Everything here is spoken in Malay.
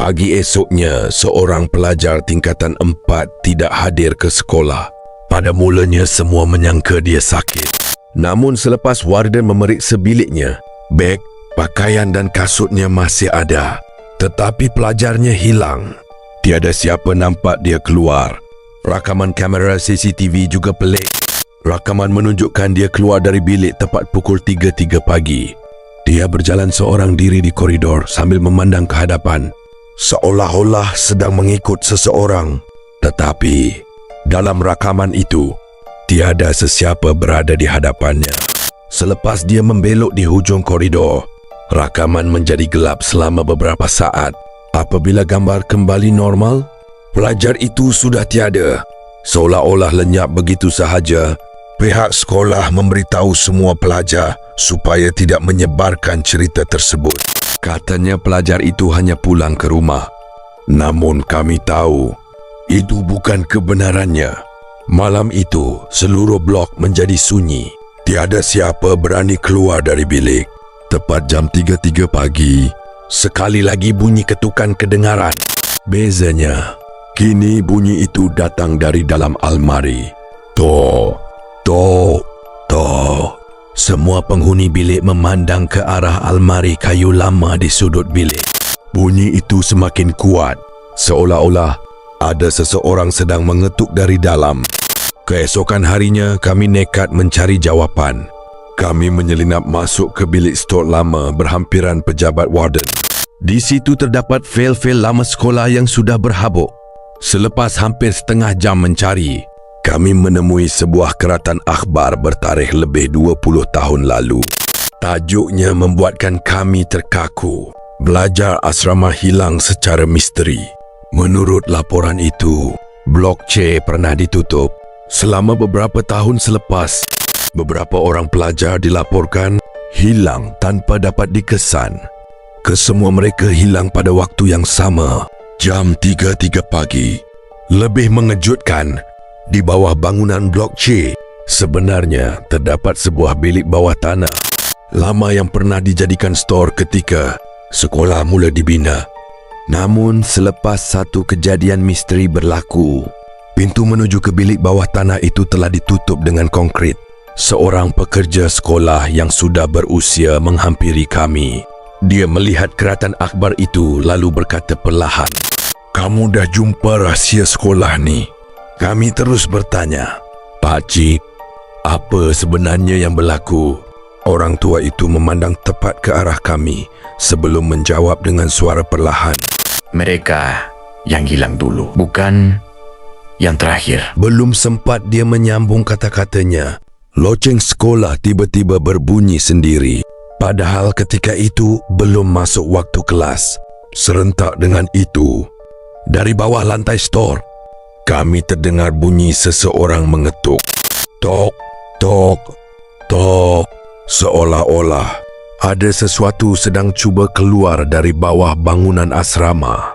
Pagi esoknya, seorang pelajar tingkatan 4 tidak hadir ke sekolah. Pada mulanya semua menyangka dia sakit. Namun selepas warden memeriksa biliknya, beg, pakaian dan kasutnya masih ada. Tetapi pelajarnya hilang. Tiada siapa nampak dia keluar. Rakaman kamera CCTV juga pelik. Rakaman menunjukkan dia keluar dari bilik tepat pukul 3.03 pagi. Dia berjalan seorang diri di koridor sambil memandang ke hadapan, seolah-olah sedang mengikut seseorang. Tetapi dalam rakaman itu, tiada sesiapa berada di hadapannya. Selepas dia membelok di hujung koridor, rakaman menjadi gelap selama beberapa saat. Apabila gambar kembali normal, pelajar itu sudah tiada. Seolah-olah lenyap begitu sahaja. Pihak sekolah memberitahu semua pelajar supaya tidak menyebarkan cerita tersebut. Katanya pelajar itu hanya pulang ke rumah. Namun kami tahu itu bukan kebenarannya. Malam itu seluruh blok menjadi sunyi. Tiada siapa berani keluar dari bilik. Tepat jam 3.03 pagi, sekali lagi bunyi ketukan kedengaran. Bezanya, kini bunyi itu datang dari dalam almari. Tok, tok, tok. Semua penghuni bilik memandang ke arah almari kayu lama di sudut bilik. Bunyi itu semakin kuat, seolah-olah ada seseorang sedang mengetuk dari dalam. Keesokan harinya, kami nekat mencari jawapan. Kami menyelinap masuk ke bilik stor lama berhampiran pejabat warden. Di situ terdapat fail-fail lama sekolah yang sudah berhabuk. Selepas hampir setengah jam mencari, kami menemui sebuah keratan akhbar bertarikh lebih 20 tahun lalu. Tajuknya membuatkan kami terkaku. Belajar asrama hilang secara misteri. Menurut laporan itu, Blok C pernah ditutup. Selama beberapa tahun selepas, beberapa orang pelajar dilaporkan hilang tanpa dapat dikesan. Kesemua mereka hilang pada waktu yang sama, jam 3.03 pagi. Lebih mengejutkan, di bawah bangunan Blok C sebenarnya terdapat sebuah bilik bawah tanah lama yang pernah dijadikan stor ketika sekolah mula dibina. Namun selepas satu kejadian misteri berlaku, pintu menuju ke bilik bawah tanah itu telah ditutup dengan konkrit. Seorang pekerja sekolah yang sudah berusia menghampiri kami. Dia melihat keratan akhbar itu lalu berkata perlahan, "Kamu dah jumpa rahsia sekolah ni?" Kami terus bertanya, "Pakcik, apa sebenarnya yang berlaku?" Orang tua itu memandang tepat ke arah kami sebelum menjawab dengan suara perlahan, "Mereka yang hilang dulu, bukan yang terakhir." Belum sempat dia menyambung kata-katanya, loceng sekolah tiba-tiba berbunyi sendiri. Padahal ketika itu belum masuk waktu kelas. Serentak dengan itu, dari bawah lantai stor, kami terdengar bunyi seseorang mengetuk. Tok, tok, tok. Seolah-olah ada sesuatu sedang cuba keluar dari bawah bangunan asrama.